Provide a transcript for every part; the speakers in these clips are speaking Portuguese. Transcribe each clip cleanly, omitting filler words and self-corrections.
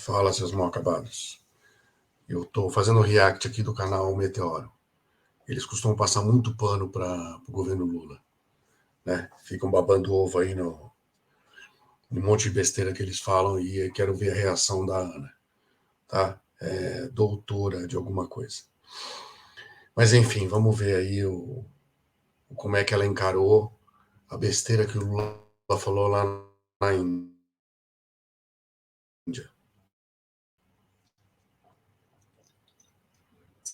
Fala, seus mal acabados. Eu tô fazendo react aqui do canal Meteoro. Eles costumam passar muito pano para o governo Lula, né? Ficam babando ovo aí no monte de besteira que eles falam e eu quero ver a reação da Ana, tá? Doutora de alguma coisa. Mas enfim, vamos ver aí como é que ela encarou a besteira que o Lula falou lá na Índia.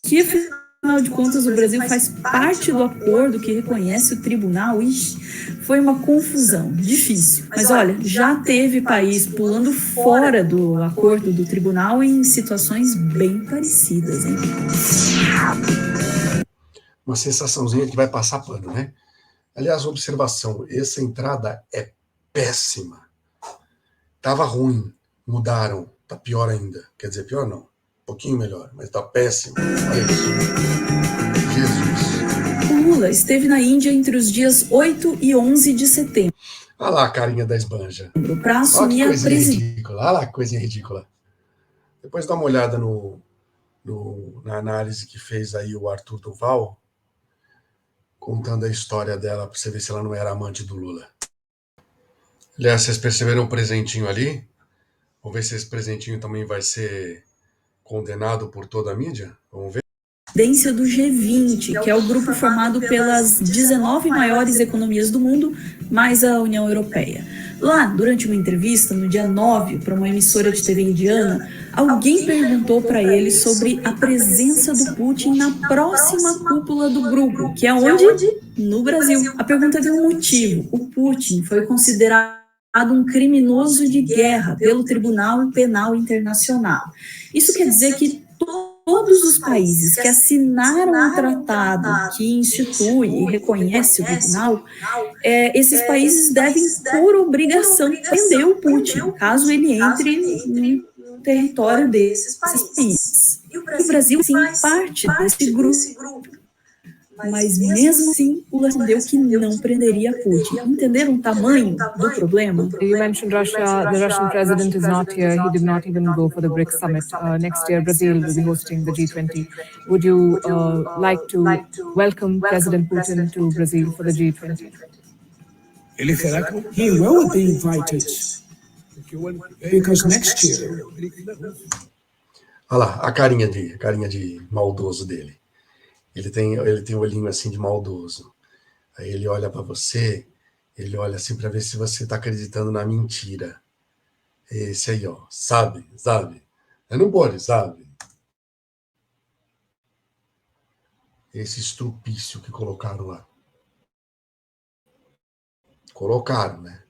Que, afinal de contas, o Brasil faz parte do acordo que reconhece o tribunal. Ixi, foi uma confusão, difícil. Mas olha, já teve país pulando fora do acordo do tribunal em situações bem parecidas, hein? Uma sensaçãozinha que vai passar pano, né? Aliás, observação, essa entrada é péssima. Tava ruim, mudaram, tá pior ainda. Quer dizer, pior não, um pouquinho melhor, mas tá péssimo. Olha isso. Jesus. O Lula esteve na Índia entre os dias 8 e 11 de setembro. Olha lá a carinha da esbanja. Para assumir a presidência. Olha lá que coisinha ridícula. Depois dá uma olhada na análise que fez aí o Arthur Duval, contando a história dela, para você ver se ela não era amante do Lula. Aliás, vocês perceberam o presentinho ali? Vamos ver se esse presentinho também vai ser condenado por toda a mídia? Vamos ver. Presidência do G20, que é o grupo formado pelas 19 maiores economias do mundo, mais a União Europeia. Lá, durante uma entrevista, no dia 9, para uma emissora de TV indiana, alguém perguntou para ele sobre a presença do Putin na próxima cúpula do grupo, que é onde? No Brasil. A pergunta deu um motivo. O Putin foi considerado um criminoso de guerra pelo Tribunal Penal Internacional. Isso quer dizer que todos os países que assinaram o tratado que institui e reconhece o tribunal, esses países devem, por obrigação, prender o Putin, caso ele entre no território desses países. E o Brasil, sim, parte desse grupo. Mas mesmo assim, Lula respondeu que não prenderia Putin. Entenderam o tamanho do problema? You mentioned Russia. The Russian president is not here. He did not even go for the BRICS summit. Next year, Brazil will be hosting the G20. Would you like to welcome President Putin to Brazil for the G20? He will be invited because next year. Olha lá, a carinha de maldoso dele. Ele tem um olhinho assim de maldoso. Aí ele olha para você, ele olha assim para ver se você está acreditando na mentira. Esse aí, ó, sabe? Eu não pode, sabe? Esse estrupício que colocaram lá. Colocaram, né?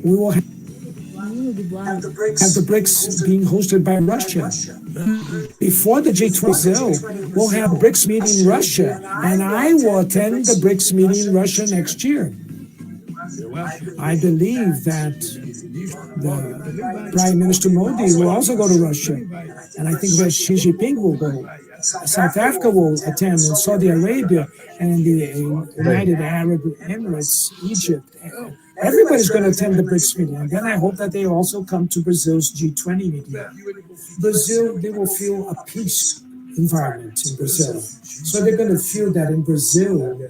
We will have the BRICS being hosted by Russia. Before the G20, we'll have BRICS meeting in Russia, and I will attend the BRICS meeting in Russia next year. I believe that the Prime Minister Modi will also go to Russia, and I think that Xi Jinping will go. South Africa will attend, and Saudi Arabia, and the United Arab Emirates, Egypt. Everybody's going to attend the BRICS meeting, and then I hope that they also come to Brazil's G20 meeting. Brazil, they will feel a peace environment in Brazil. So they're going to feel that in Brazil,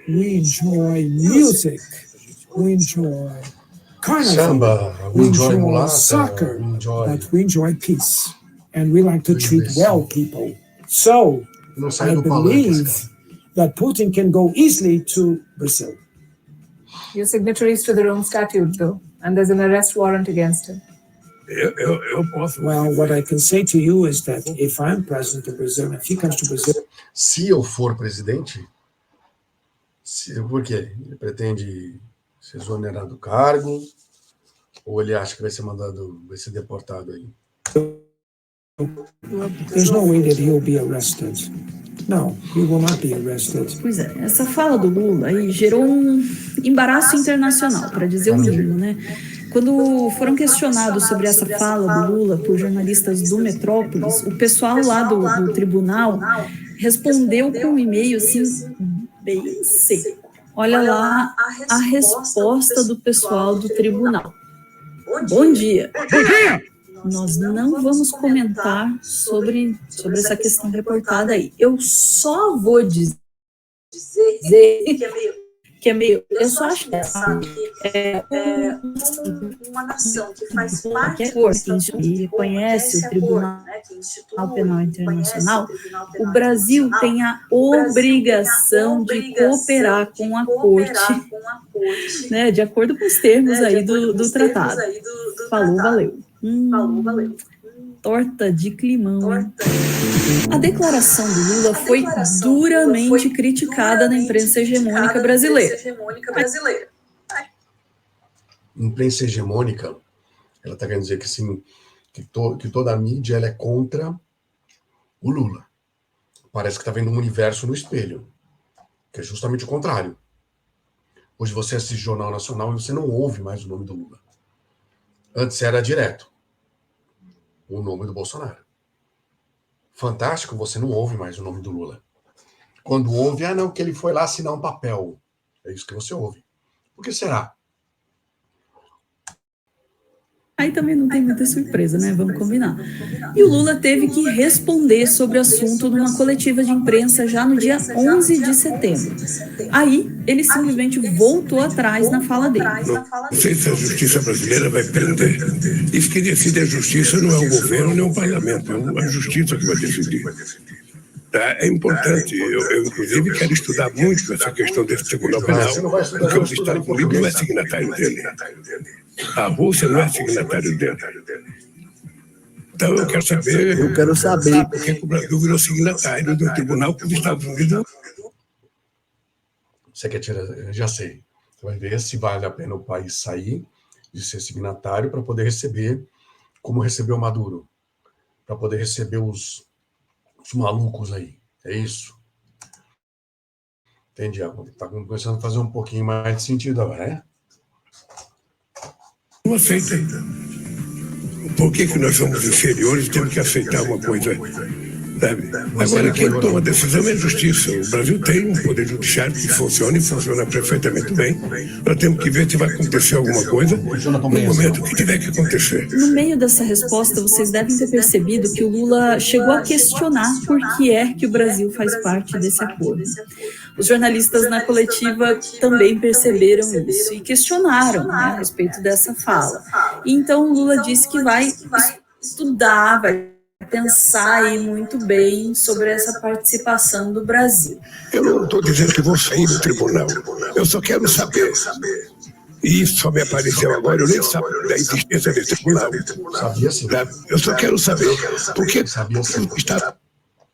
we enjoy music, we enjoy carnival, Samba, we enjoy soccer, but we enjoy peace. And we like to treat well people. So I believe that Putin can go easily to Brazil. You're signatories to the Rome Statute, though, and there's an arrest warrant against him. Well, what I can say to you is that if I'm president of Brazil, if he comes to Brazil... Se eu for presidente, por quê? Ele pretende ser exonerado do cargo, ou ele acha que vai ser deportado aí? There's no way that he will be arrested. No, he will not be arrested. Pois é, essa fala do Lula aí gerou um embaraço internacional, para dizer o mínimo, né? Quando foram questionados sobre essa fala do Lula por jornalistas do Metrópolis, o pessoal lá do tribunal respondeu com um e-mail assim, bem seco. Olha lá a resposta do pessoal do tribunal. Bom dia. Nós não vamos comentar sobre essa questão reportada aí. Eu só vou dizer que é meio... Eu só acho que uma nação que faz parte e reconhece o Tribunal Penal Internacional, o Brasil tem a obrigação de cooperar com a Corte, né, de acordo com os termos aí do tratado. Falou, valeu. Torta de climão, hein? A declaração do Lula foi duramente criticada na imprensa hegemônica brasileira. Imprensa hegemônica, ela está querendo dizer que, assim, que toda a mídia ela é contra o Lula. Parece que está vendo um universo no espelho, que é justamente o contrário. Hoje você assiste Jornal Nacional e você não ouve mais o nome do Lula. Antes era direto o nome do Bolsonaro. Fantástico, você não ouve mais o nome do Lula. Quando ouve, não, que ele foi lá assinar um papel. É isso que você ouve. Por que será? Aí também não tem muita surpresa, né? Vamos combinar. E o Lula teve que responder sobre o assunto numa coletiva de imprensa já no dia 11 de setembro. Aí, ele simplesmente voltou atrás na fala dele. Não sei se a justiça brasileira vai prender. Isso que decide a justiça não é o governo nem o parlamento, é a justiça que vai decidir. É importante, eu inclusive quero estudar muito essa questão desse Tribunal Penal, porque os Estados Unidos não é signatário dele. A Rússia não é signatário dele. Então eu quero saber por que o Brasil virou signatário do tribunal que os Estados Unidos... Você quer tirar? Já sei. Você vai ver se vale a pena o país sair de ser signatário para poder receber, como recebeu Maduro, para poder receber os malucos aí. É isso? Entendi. Está começando a fazer um pouquinho mais de sentido agora, né? Não aceita. Por que nós somos inferiores e temos que aceitar uma coisa? Sabe? Agora, quem toma a decisão é a justiça. O Brasil tem um poder judiciário que funciona e funciona perfeitamente bem. Nós temos que ver se vai acontecer alguma coisa no momento que tiver que acontecer. No meio dessa resposta, vocês devem ter percebido que o Lula chegou a questionar por que é que o Brasil faz parte desse acordo. Os jornalistas na coletiva também perceberam isso e questionaram, né, a respeito dessa fala. E então o Lula disse que vai estudar, vai pensar aí muito bem sobre essa participação do Brasil. Eu não estou dizendo que vou sair do tribunal. Eu só quero saber. E isso só me apareceu agora. Eu nem sabia da existência desse tribunal. Sabia sim. Eu só quero saber. Porque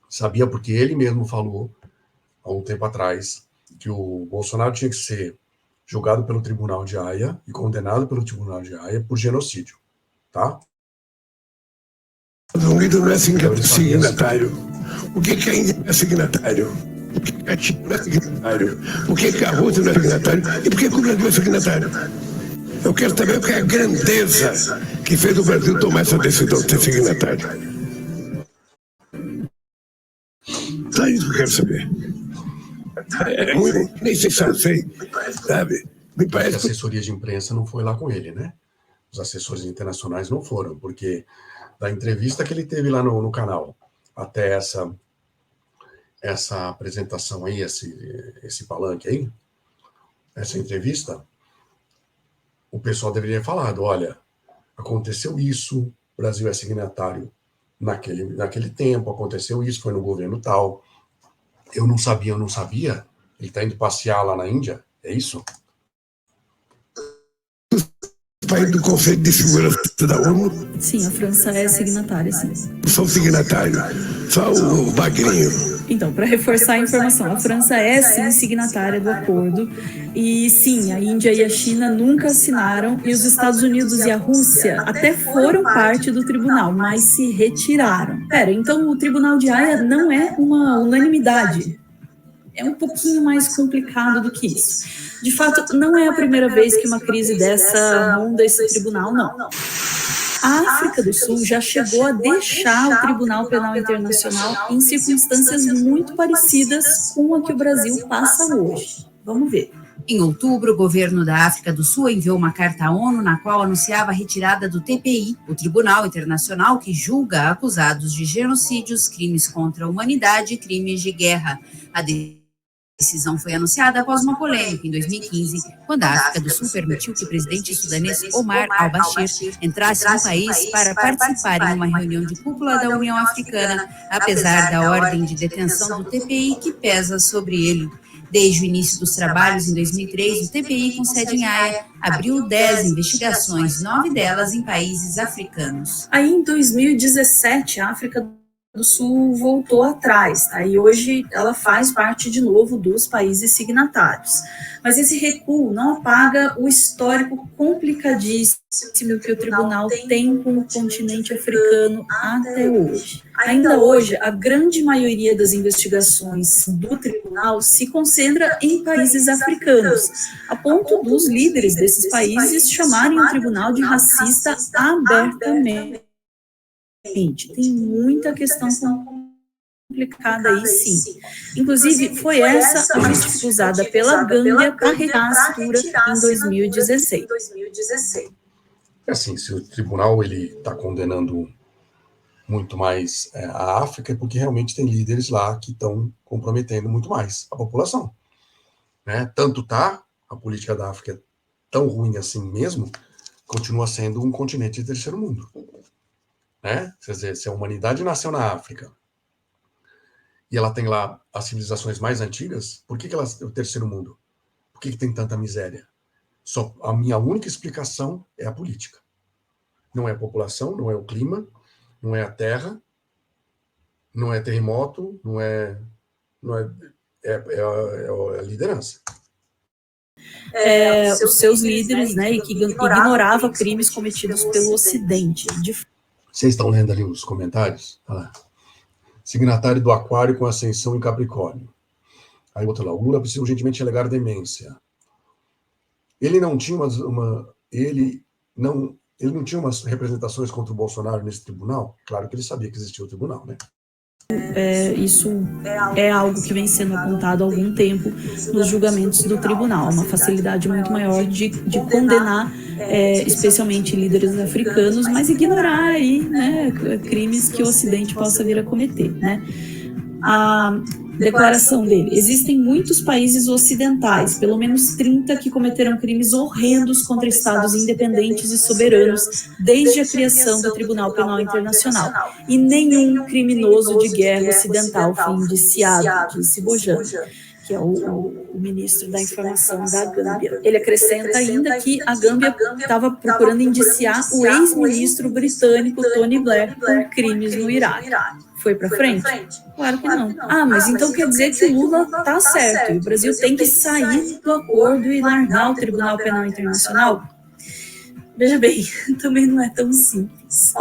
sabia porque ele mesmo falou há um tempo atrás que o Bolsonaro tinha que ser julgado pelo Tribunal de Haia e condenado pelo Tribunal de Haia por genocídio, tá? O Estados Unidos não é signatário. O que a Índia não é signatário? Por que a China não é signatário? Por que a Rússia não é signatário? E por que o Brasil é signatário? Eu quero saber qual é a grandeza que fez o Brasil tomar essa decisão de ser signatário. Só isso que eu quero saber. Nem sei se eu sei, sabe? Me parece que a assessoria de imprensa não foi lá com ele, né? Os assessores internacionais não foram, porque da entrevista que ele teve lá no canal até essa apresentação aí, esse palanque aí, essa entrevista, o pessoal deveria ter falado, olha, aconteceu isso, o Brasil é signatário naquele tempo, aconteceu isso, foi no governo tal, eu não sabia, ele está indo passear lá na Índia, é isso? País do Conselho de Segurança da ONU. Sim, a França é signatária, sim. São signatários, só o magrinho. Então, para reforçar a informação, a França é sim signatária do acordo e sim, a Índia e a China nunca assinaram e os Estados Unidos e a Rússia até foram parte do tribunal, mas se retiraram. Então o Tribunal de Haia não é uma unanimidade. É um pouquinho mais complicado do que isso. De fato, não é a primeira vez que uma crise dessa ronda esse tribunal, não. A África do Sul já chegou a deixar o Tribunal Penal Internacional em circunstâncias muito parecidas com a que o Brasil passa hoje. Vamos ver. Em outubro, o governo da África do Sul enviou uma carta à ONU na qual anunciava a retirada do TPI, o Tribunal Internacional que julga acusados de genocídios, crimes contra a humanidade e crimes de guerra. A decisão foi anunciada após uma polêmica em 2015, quando a África do Sul permitiu que o presidente sudanês Omar al-Bashir entrasse no país para participar em uma reunião de cúpula da União Africana, apesar da ordem de detenção do TPI que pesa sobre ele. Desde o início dos trabalhos, em 2003, o TPI, com sede em Haia, abriu 10 investigações, 9 delas em países africanos. Aí, em 2017, a África do Sul voltou atrás, tá? E hoje ela faz parte de novo dos países signatários. Mas esse recuo não apaga o histórico complicadíssimo que o tribunal tem com o continente africano até hoje. Ainda hoje, a grande maioria das investigações do tribunal se concentra em países africanos, a ponto dos líderes desses países chamarem o tribunal de racista abertamente. Tem muita questão complicada aí, sim. Inclusive, foi essa a justificativa usada pela Gâmbia para retirar a cintura em 2016. Assim, se o tribunal está condenando muito mais a África, é porque realmente tem líderes lá que estão comprometendo muito mais a população. Né? Tanto a política da África é tão ruim assim mesmo, continua sendo um continente de terceiro mundo. Né? Quer dizer, se a humanidade nasceu na África e ela tem lá as civilizações mais antigas, por que ela é o terceiro mundo? Por que tem tanta miséria? Só a minha única explicação é a política. Não é a população, não é o clima, não é a terra, não é terremoto, é a liderança. Os seus líderes, né, e que ignorava crimes cometidos pelo Ocidente. Vocês estão lendo ali os comentários? Olha lá. Signatário do Aquário com ascensão em Capricórnio. Aí outro lá, o Lula precisa urgentemente alegar demência. Ele não tinha ele não tinha umas representações contra o Bolsonaro nesse tribunal? Claro que ele sabia que existia o tribunal, né? Isso é algo que vem sendo apontado há algum tempo nos julgamentos do tribunal, uma facilidade muito maior de condenar, especialmente líderes africanos, mas ignorar aí, né, crimes que o Ocidente possa vir a cometer, né? A declaração dele: existem muitos países ocidentais, pelo menos 30, que cometeram crimes horrendos contra estados independentes e soberanos desde a criação do Tribunal Penal Internacional, e nenhum criminoso de guerra ocidental foi indiciado, disse Bojang, que é o ministro da Informação da Gâmbia. Ele acrescenta ainda que a Gâmbia estava procurando indiciar o ex-ministro britânico Tony Blair por crimes no Iraque. Foi para frente? Claro que não. Mas então quer dizer que o Lula está certo e o Brasil tem que sair do acordo e largar o Tribunal Penal Internacional? Veja bem, também não é tão simples.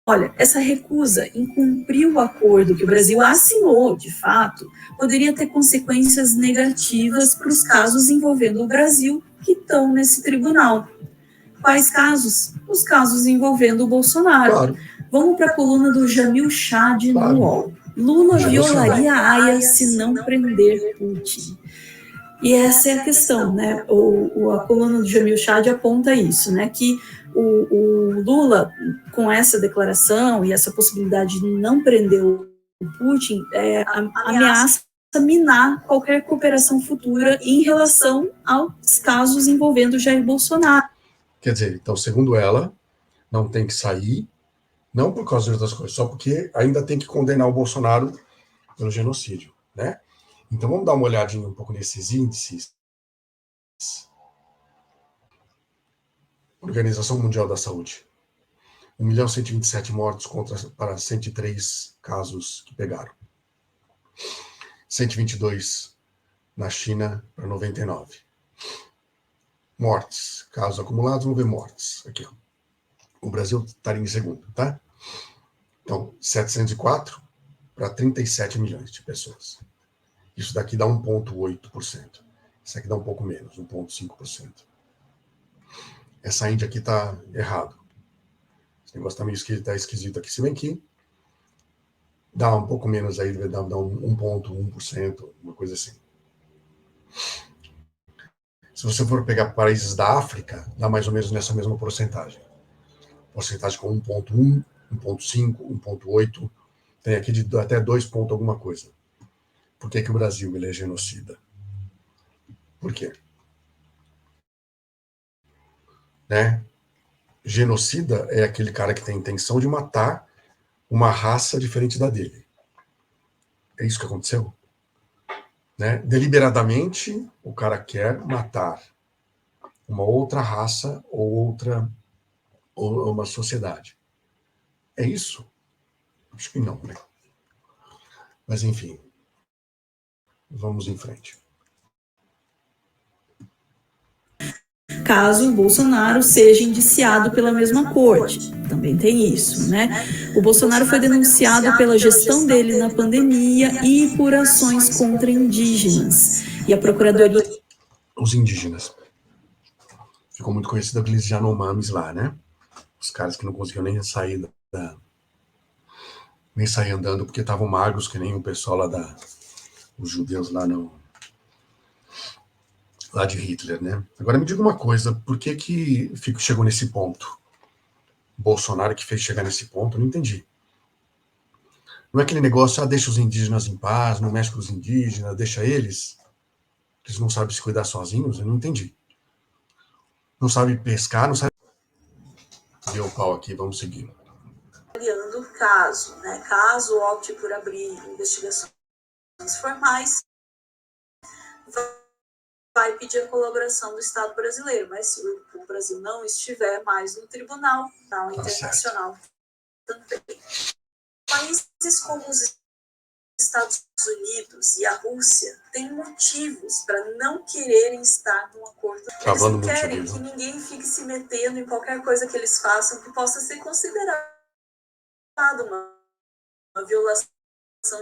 Olha, essa recusa em cumprir o acordo que o Brasil assinou, de fato, poderia ter consequências negativas para os casos envolvendo o Brasil que estão nesse tribunal. Quais casos? Os casos envolvendo o Bolsonaro. Claro. Vamos para a coluna do Jamil Chad no UOL. Lula violaria a Haia se não prender Putin. E essa é a questão, né? A coluna do Jamil Chad aponta isso, né? Que o Lula, com essa declaração e essa possibilidade de não prender o Putin, ameaça minar qualquer cooperação futura em relação aos casos envolvendo Jair Bolsonaro. Quer dizer, então, segundo ela, não tem que sair, não por causa de outras coisas, só porque ainda tem que condenar o Bolsonaro pelo genocídio, né? Então vamos dar uma olhadinha um pouco nesses índices. Organização Mundial da Saúde. 1.127 mortos para 103 casos que pegaram. 122 na China para 99. Mortes, casos acumulados, vamos ver mortes. Aqui, ó. O Brasil estaria em segundo, tá? Então, 704 para 37 milhões de pessoas. Isso daqui dá 1,8%. Isso aqui dá um pouco menos, 1,5%. Essa Índia aqui está errado. Esse negócio tá esquisito aqui. Se bem que dá um pouco menos aí, dá 1,1%, uma coisa assim. Se você for pegar países da África, dá mais ou menos nessa mesma porcentagem. Porcentagem com 1,1, 1,5, 1,8, tem aqui de até 2 pontos alguma coisa. Por que o Brasil ele é genocida? Por quê? Né? Genocida é aquele cara que tem a intenção de matar uma raça diferente da dele. É isso que aconteceu? Né? Deliberadamente, o cara quer matar uma outra raça ou uma sociedade. É isso? Acho que não, né? Mas enfim, vamos em frente. Caso o Bolsonaro seja indiciado pela mesma corte. Também tem isso, né? O Bolsonaro foi denunciado pela gestão dele na pandemia e por ações contra indígenas. E a Procuradoria... Os indígenas. Ficou muito conhecido aqueles Yanomamis lá, né? Os caras que não conseguiam nem sair nem sair andando porque estavam magros, que nem o pessoal lá os judeus lá de Hitler, né? Agora me diga uma coisa, por que chegou nesse ponto? Bolsonaro que fez chegar nesse ponto, eu não entendi. Não é aquele negócio, deixa os indígenas em paz, não mexe com os indígenas, deixa eles não sabem se cuidar sozinhos, eu não entendi. Não sabe pescar, não sabe... Deu o pau aqui, vamos seguir. Avaliando o caso, né? Caso opte por abrir investigações formais, vai pedir a colaboração do Estado brasileiro, mas se o Brasil não estiver mais no tribunal internacional também. Países como os Estados Unidos e a Rússia têm motivos para não quererem estar num acordo. Eles não querem que ninguém fique se metendo em qualquer coisa que eles façam que possa ser considerado uma violação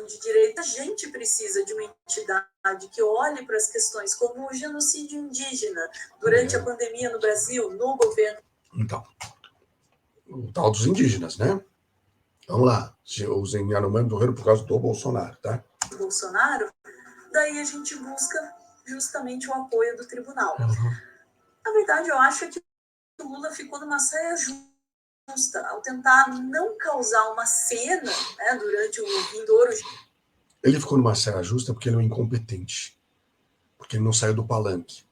de direito. A gente precisa de uma entidade que olhe para as questões como o genocídio indígena durante a pandemia no Brasil, no governo. Então, o tal dos indígenas, né? Vamos lá. Os Yanomami morreram por causa do Bolsonaro, tá? Bolsonaro, daí a gente busca justamente o apoio do tribunal. Na verdade, eu acho que o Lula ficou numa saia justa ao tentar não causar uma cena, né, durante o vindouro. Ele ficou numa saia justa porque ele é um incompetente. Porque ele não saiu do palanque.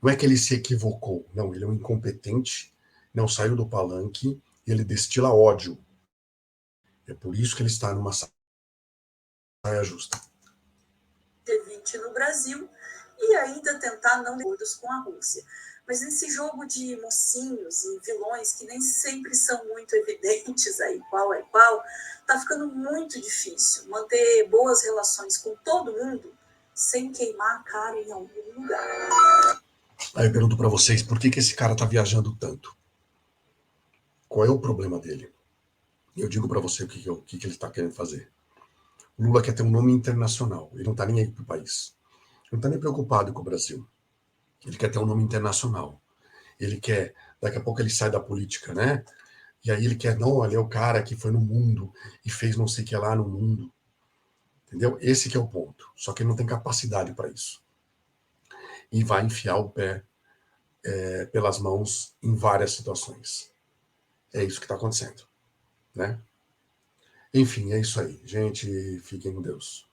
Não é que ele se equivocou. Não, ele é um incompetente, não saiu do palanque e ele destila ódio. É por isso que ele está numa saia justa. G20 no Brasil e ainda tentar não ter acordos com a Rússia. Mas nesse jogo de mocinhos e vilões que nem sempre são muito evidentes aí qual é qual, tá ficando muito difícil manter boas relações com todo mundo sem queimar a cara em algum lugar. Aí eu pergunto para vocês, por que esse cara tá viajando tanto? Qual é o problema dele? Eu digo para você o que ele está querendo fazer. O Lula quer ter um nome internacional. Ele não está nem aí pro país. Ele não está nem preocupado com o Brasil. Ele quer ter um nome internacional. Ele quer... Daqui a pouco ele sai da política, né? E aí ele quer... Não, ele é o cara que foi no mundo e fez não sei o que lá no mundo. Entendeu? Esse que é o ponto. Só que ele não tem capacidade para isso. E vai enfiar o pé pelas mãos em várias situações. É isso que está acontecendo. Né? Enfim, é isso aí. Gente, fiquem com Deus.